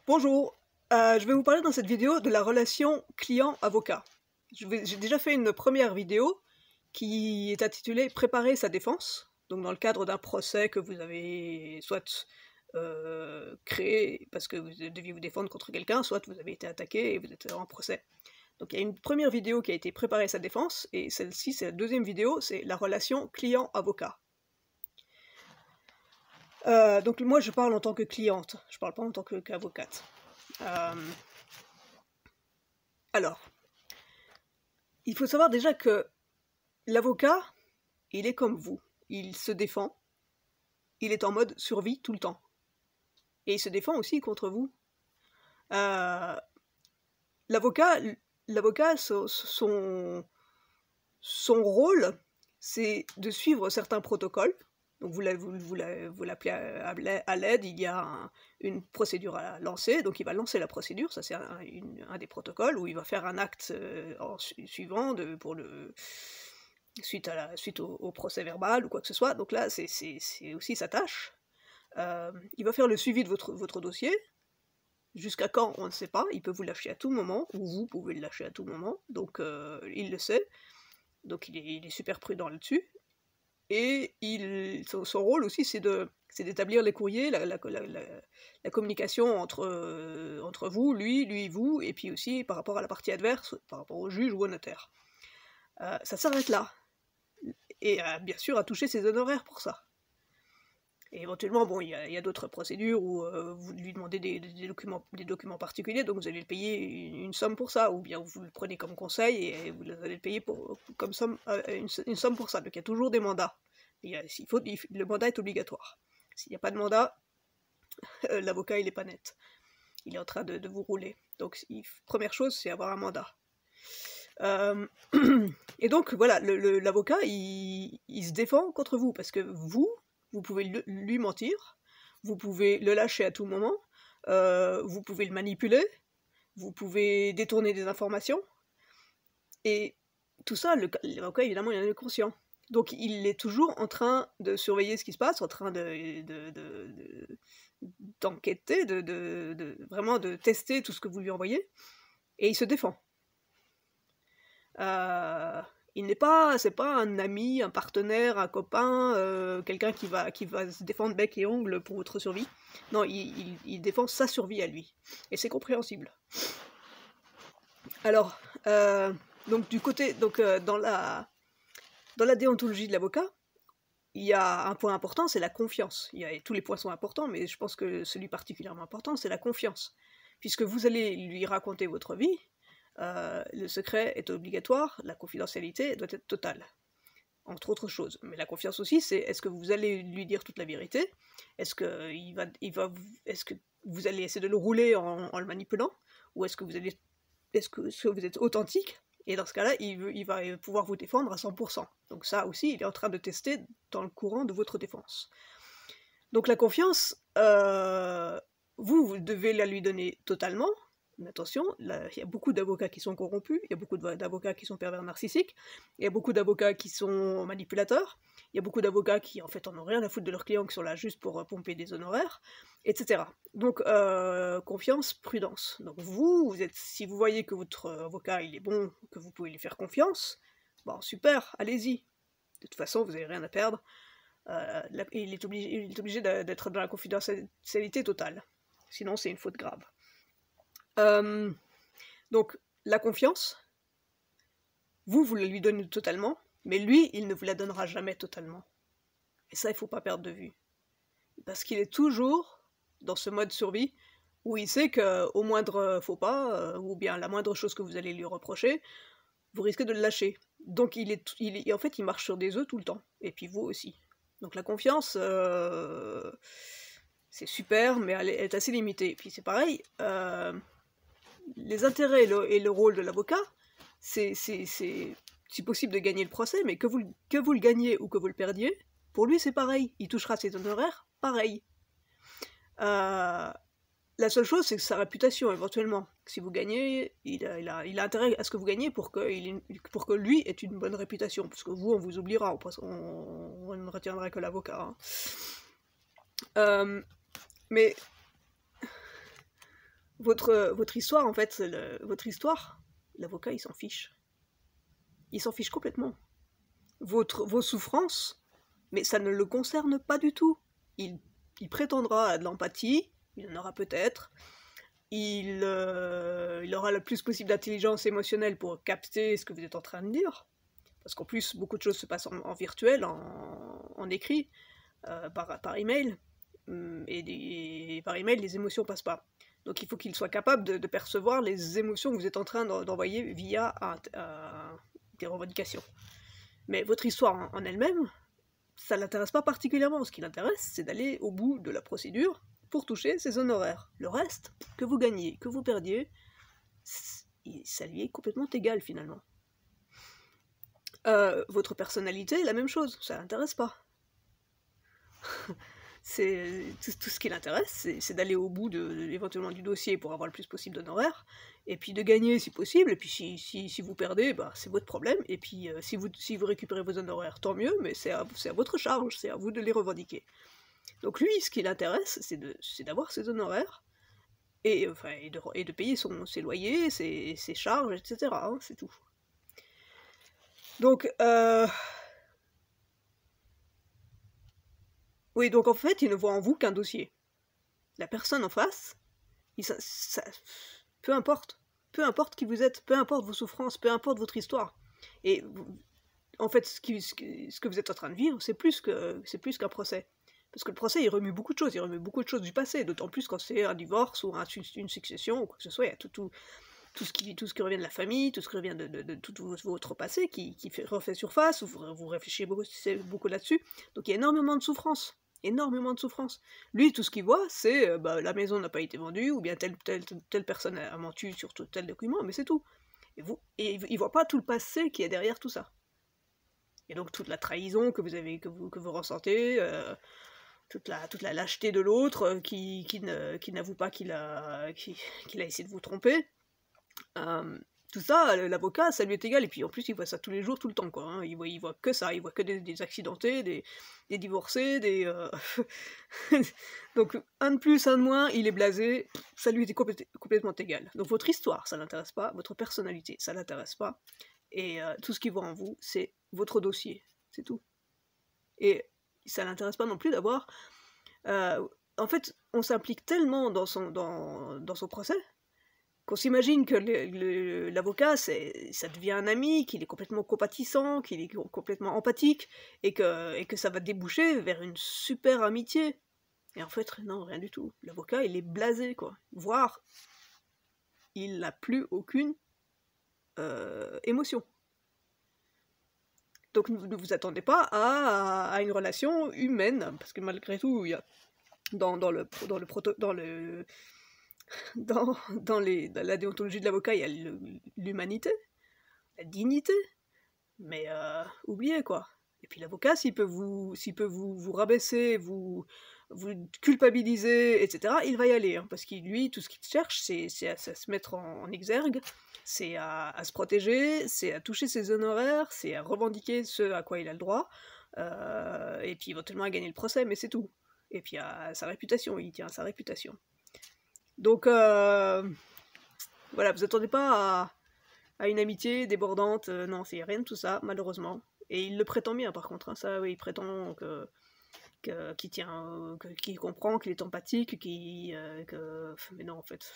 Bonjour, je vais vous parler dans cette vidéo de la relation client-avocat. J'ai déjà fait une première vidéo qui est intitulée «Préparer sa défense», donc dans le cadre d'un procès que vous avez soit créé parce que vous deviez vous défendre contre quelqu'un, soit vous avez été attaqué et vous êtes en procès. Donc il y a une première vidéo qui a été «Préparer sa défense», et celle-ci, c'est la deuxième vidéo, c'est la relation client-avocat. Donc moi je parle en tant que cliente, je parle pas en tant qu'avocate. Alors, il faut savoir déjà que l'avocat, il est comme vous, il se défend, il est en mode survie tout le temps. Et il se défend aussi contre vous. L'avocat, son rôle, c'est de suivre certains protocoles. Donc vous l'appelez à l'aide, il y a une procédure à lancer, donc il va lancer la procédure, ça c'est un des protocoles, où il va faire un acte suivant suite au procès verbal ou quoi que ce soit, donc là c'est aussi sa tâche. Il va faire le suivi de votre dossier, jusqu'à quand on ne sait pas, il peut vous lâcher à tout moment, ou vous pouvez le lâcher à tout moment, donc il le sait, donc il est super prudent là-dessus. Et son rôle aussi, c'est d'établir les courriers, la communication entre vous, lui, vous, et puis aussi par rapport à la partie adverse, par rapport au juge ou au notaire. Ça s'arrête là. Et bien sûr, à toucher ses honoraires pour ça. Et éventuellement, bon, il y a d'autres procédures où vous lui demandez des documents particuliers, donc vous allez le payer une somme pour ça, ou bien vous le prenez comme conseil et vous allez le payer comme somme, une somme pour ça. Donc il y a toujours des mandats. Le mandat est obligatoire. S'il n'y a pas de mandat, l'avocat il n'est pas net. Il est en train de vous rouler. Donc première chose, c'est avoir un mandat. Et donc voilà, l'avocat il se défend contre vous, parce que vous pouvez lui mentir, vous pouvez le lâcher à tout moment, vous pouvez le manipuler, vous pouvez détourner des informations, et tout ça, l'avocat évidemment il en est conscient. Donc il est toujours en train de surveiller ce qui se passe, en train d'enquêter, vraiment de tester tout ce que vous lui envoyez, et il se défend. C'est pas un ami, un partenaire, un copain, quelqu'un qui va se défendre bec et ongle pour votre survie. Non, il défend sa survie à lui. Et c'est compréhensible. Alors, dans la déontologie de l'avocat, il y a un point important, c'est la confiance. Tous les points sont importants, mais je pense que celui particulièrement important, c'est la confiance. Puisque vous allez lui raconter votre vie, le secret est obligatoire, la confidentialité doit être totale, entre autres choses. Mais la confiance aussi, c'est est-ce que vous allez lui dire toute la vérité? Est-ce que vous allez essayer de le rouler en le manipulant? Ou est-ce que vous êtes authentique? Et dans ce cas-là, il va pouvoir vous défendre à 100%. Donc ça aussi, il est en train de tester dans le courant de votre défense. Donc la confiance, vous devez la lui donner totalement. Mais attention, il y a beaucoup d'avocats qui sont corrompus, il y a beaucoup d'avocats qui sont pervers narcissiques, il y a beaucoup d'avocats qui sont manipulateurs, il y a beaucoup d'avocats qui en fait en ont rien à foutre de leurs clients, qui sont là juste pour pomper des honoraires, etc. Donc confiance, prudence. Donc si vous voyez que votre avocat il est bon, que vous pouvez lui faire confiance, bon super, allez-y. De toute façon, vous n'avez rien à perdre. Il est obligé d'être dans la confidentialité totale. Sinon, c'est une faute grave. Donc, la confiance, vous la lui donnez totalement, mais lui, il ne vous la donnera jamais totalement. Et ça, il ne faut pas perdre de vue. Parce qu'il est toujours dans ce mode survie, où il sait qu'au moindre faux pas, ou bien la moindre chose que vous allez lui reprocher, vous risquez de le lâcher. Donc, en fait, il marche sur des œufs tout le temps. Et puis vous aussi. Donc la confiance, c'est super, mais elle est assez limitée. Et puis c'est pareil, les intérêts et le rôle de l'avocat, c'est possible de gagner le procès, mais que vous le gagniez ou que vous le perdiez, pour lui c'est pareil, il touchera ses honoraires, pareil. La seule chose, c'est que sa réputation, éventuellement. Si vous gagnez, il a intérêt à ce que vous gagnez pour que lui ait une bonne réputation, parce que vous, on vous oubliera, on ne retiendra que l'avocat. Hein. Mais Votre histoire, en fait, votre histoire, l'avocat, il s'en fiche. Il s'en fiche complètement. Vos souffrances, mais ça ne le concerne pas du tout. Il, il prétendra à de l'empathie, il en aura peut-être, il aura le plus possible d'intelligence émotionnelle pour capter ce que vous êtes en train de dire, parce qu'en plus, beaucoup de choses se passent en virtuel, en écrit, par email, et par email, les émotions passent pas. Donc il faut qu'il soit capable de percevoir les émotions que vous êtes en train d'envoyer via des revendications. Mais votre histoire en elle-même, ça ne l'intéresse pas particulièrement. Ce qui l'intéresse, c'est d'aller au bout de la procédure pour toucher ses honoraires. Le reste, que vous gagniez, que vous perdiez, ça lui est complètement égal finalement. Votre personnalité, la même chose, ça l'intéresse pas. C'est tout ce qui l'intéresse, c'est d'aller au bout éventuellement du dossier pour avoir le plus possible d'honoraires, et puis de gagner si possible, et puis si vous perdez, bah, c'est votre problème, et puis si vous récupérez vos honoraires, tant mieux, mais c'est à votre charge, c'est à vous de les revendiquer. Donc lui, ce qui l'intéresse, c'est d'avoir ses honoraires, et de payer ses loyers, ses charges, etc., hein, c'est tout. Donc, oui, donc en fait, il ne voit en vous qu'un dossier. La personne en face, peu importe qui vous êtes, peu importe vos souffrances, peu importe votre histoire. Et en fait, ce que vous êtes en train de vivre, c'est plus qu'un procès. Parce que le procès, il remue beaucoup de choses, du passé, d'autant plus quand c'est un divorce ou une succession ou quoi que ce soit, il y a tout ce qui revient de la famille, tout ce qui revient de tout votre passé qui refait surface, vous réfléchissez beaucoup là-dessus. Donc il y a énormément de souffrance. Lui, tout ce qu'il voit, c'est la maison n'a pas été vendue, ou bien telle personne a menti sur tel document, mais c'est tout. Et il voit pas tout le passé qui est derrière tout ça. Et donc toute la trahison que vous ressentez, toute la lâcheté de l'autre qui n'avoue pas qu'il a essayé de vous tromper. Tout ça, l'avocat, ça lui est égal, et puis en plus il voit ça tous les jours, tout le temps, quoi, hein. Il voit que ça, il voit que des accidentés, des divorcés, donc un de plus, un de moins, il est blasé, ça lui est complètement égal. Donc votre histoire, ça l'intéresse pas, votre personnalité, ça l'intéresse pas, et tout ce qu'il voit en vous, c'est votre dossier, c'est tout. Et ça l'intéresse pas non plus d'avoir... en fait, on s'implique tellement dans son procès, qu'on s'imagine que l'avocat, ça devient un ami, qu'il est complètement compatissant, qu'il est complètement empathique, et que ça va déboucher vers une super amitié. Et en fait, non, rien du tout. L'avocat, il est blasé, quoi. Voire, il n'a plus aucune émotion. Donc ne vous attendez pas à une relation humaine, parce que malgré tout, il y a dans la déontologie de l'avocat, il y a l'humanité, la dignité, mais oubliez, quoi. Et puis l'avocat, s'il peut vous rabaisser, vous culpabiliser, etc., il va y aller, hein, parce que lui, tout ce qu'il cherche, c'est à se mettre en exergue, c'est à se protéger, c'est à toucher ses honoraires, c'est à revendiquer ce à quoi il a le droit, et puis éventuellement à gagner le procès, mais c'est tout. Et puis à sa réputation, il tient à sa réputation. Donc, voilà, vous attendez pas à une amitié débordante, non, c'est rien de tout ça, malheureusement. Et il le prétend bien, par contre, hein, ça, oui, il prétend qu'il comprend, qu'il est empathique, mais non, en fait,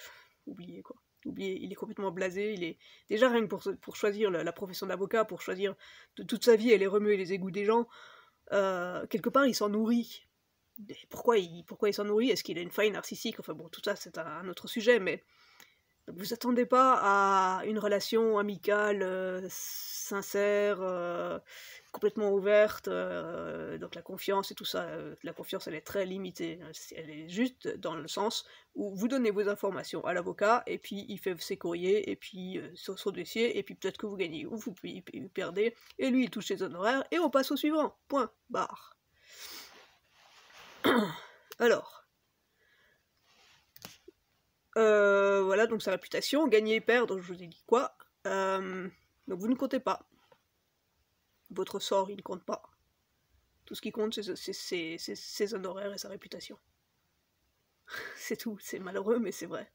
oubliez, quoi. Oubliez, il est complètement blasé, il est... Déjà, rien que pour choisir la profession d'avocat, pour choisir de toute sa vie, elle est remuer les égouts des gens, quelque part, il s'en nourrit. Pourquoi il s'en nourrit? Est-ce qu'il a une faille narcissique? Enfin bon, tout ça, c'est un autre sujet, mais vous attendez pas à une relation amicale, sincère, complètement ouverte, donc la confiance et tout ça, la confiance elle est très limitée, elle est juste dans le sens où vous donnez vos informations à l'avocat, et puis il fait ses courriers, et puis sur son dossier, et puis peut-être que vous gagnez, ou vous perdez, et lui il touche ses honoraires, et on passe au suivant, point, barre. Alors, voilà, donc sa réputation, gagner et perdre, je vous ai dit quoi. Donc vous ne comptez pas. Votre sort, il ne compte pas. Tout ce qui compte, c'est ses honoraires et sa réputation. C'est tout, c'est malheureux, mais c'est vrai.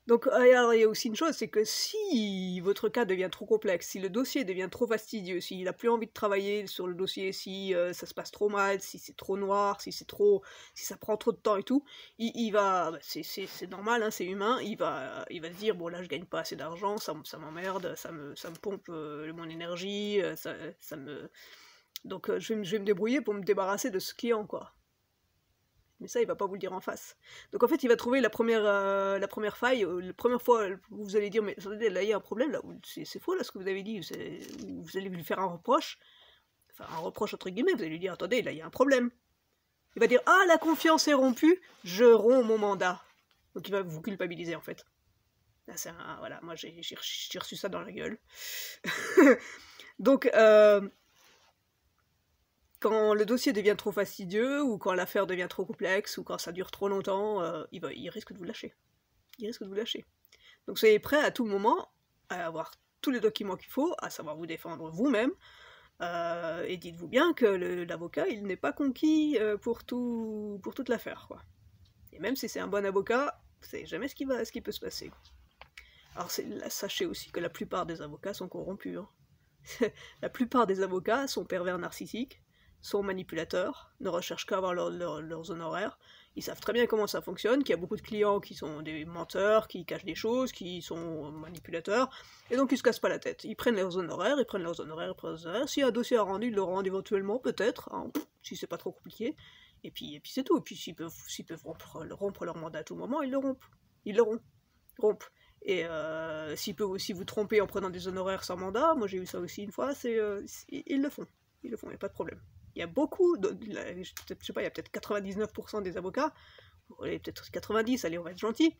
Donc, alors il y a aussi une chose, c'est que si votre cas devient trop complexe, si le dossier devient trop fastidieux, s'il n'a plus envie de travailler sur le dossier, si ça se passe trop mal, si c'est trop noir, si ça prend trop de temps et tout, il va, bah, c'est normal, hein, c'est humain, il va se dire, bon là je gagne pas assez d'argent, ça m'emmerde, ça me pompe mon énergie, donc je vais me débrouiller pour me débarrasser de ce client, quoi. Mais ça, il va pas vous le dire en face. Donc en fait, il va trouver la première faille, la première fois où vous allez dire, mais attendez, là, il y a un problème, là, c'est faux, là, ce que vous avez dit, vous allez lui faire un reproche, enfin, un reproche entre guillemets, vous allez lui dire, attendez, là, il y a un problème. Il va dire, ah, la confiance est rompue, je romps mon mandat. Donc il va vous culpabiliser, en fait. Là, voilà, moi, j'ai reçu ça dans la gueule. Donc, quand le dossier devient trop fastidieux, ou quand l'affaire devient trop complexe, ou quand ça dure trop longtemps, il risque de vous lâcher. Il risque de vous lâcher. Donc soyez prêts à tout moment à avoir tous les documents qu'il faut, à savoir vous défendre vous-même, et dites-vous bien que l'avocat, il n'est pas conquis pour toute l'affaire, quoi. Et même si c'est un bon avocat, vous savez jamais ce qui peut se passer. Alors sachez aussi que la plupart des avocats sont corrompus. Hein. La plupart des avocats sont pervers narcissiques, sont manipulateurs, ne recherchent qu'à avoir leurs honoraires. Ils savent très bien comment ça fonctionne, qu'il y a beaucoup de clients qui sont des menteurs, qui cachent des choses, qui sont manipulateurs, et donc ils se cassent pas la tête. Ils prennent leurs honoraires, Si un dossier est rendu, ils le rendent éventuellement, peut-être, hein, si c'est pas trop compliqué, et puis c'est tout. Et puis s'ils peuvent rompre leur mandat à tout moment, ils le rompent. Ils le rompent. Et s'ils peuvent aussi vous tromper en prenant des honoraires sans mandat, moi j'ai eu ça aussi une fois, ils le font. Ils le font, il n'y a pas de problème. Il y a beaucoup, je sais pas, il y a peut-être 99% des avocats, peut-être 90, allez, on va être gentil,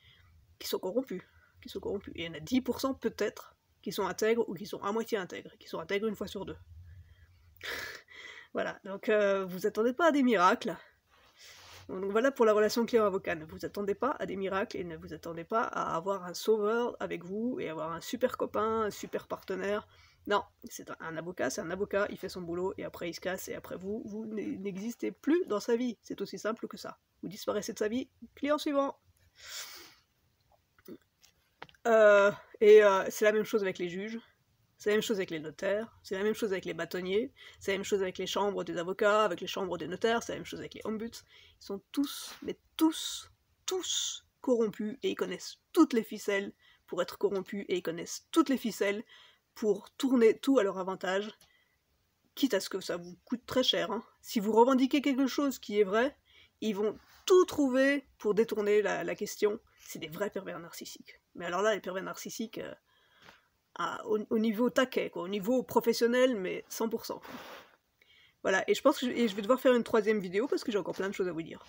qui sont corrompus. Et il y en a 10% peut-être qui sont intègres ou qui sont à moitié intègres, qui sont intègres une fois sur deux. Voilà, donc vous attendez pas à des miracles. Donc voilà pour la relation client-avocat. Ne vous attendez pas à des miracles et ne vous attendez pas à avoir un sauveur avec vous et avoir un super copain, un super partenaire. Non, c'est un avocat, il fait son boulot et après il se casse et après vous n'existez plus dans sa vie. C'est aussi simple que ça. Vous disparaissez de sa vie, client suivant. C'est la même chose avec les juges, c'est la même chose avec les notaires, c'est la même chose avec les bâtonniers, c'est la même chose avec les chambres des avocats, avec les chambres des notaires, c'est la même chose avec les ombuds. Ils sont tous, mais tous corrompus et ils connaissent toutes les ficelles pour être corrompus et ils connaissent toutes les ficelles pour tourner tout à leur avantage, quitte à ce que ça vous coûte très cher. Hein. Si vous revendiquez quelque chose qui est vrai, ils vont tout trouver pour détourner la question. C'est des vrais pervers narcissiques. Mais alors là, les pervers narcissiques, au niveau taquet, quoi, au niveau professionnel, mais 100%. Quoi. Voilà, et je pense que je vais devoir faire une troisième vidéo parce que j'ai encore plein de choses à vous dire.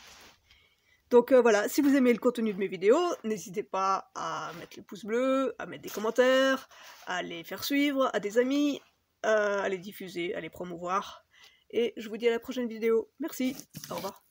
Donc voilà, si vous aimez le contenu de mes vidéos, n'hésitez pas à mettre le pouce bleu, à mettre des commentaires, à les faire suivre à des amis, à les diffuser, à les promouvoir. Et je vous dis à la prochaine vidéo. Merci, au revoir.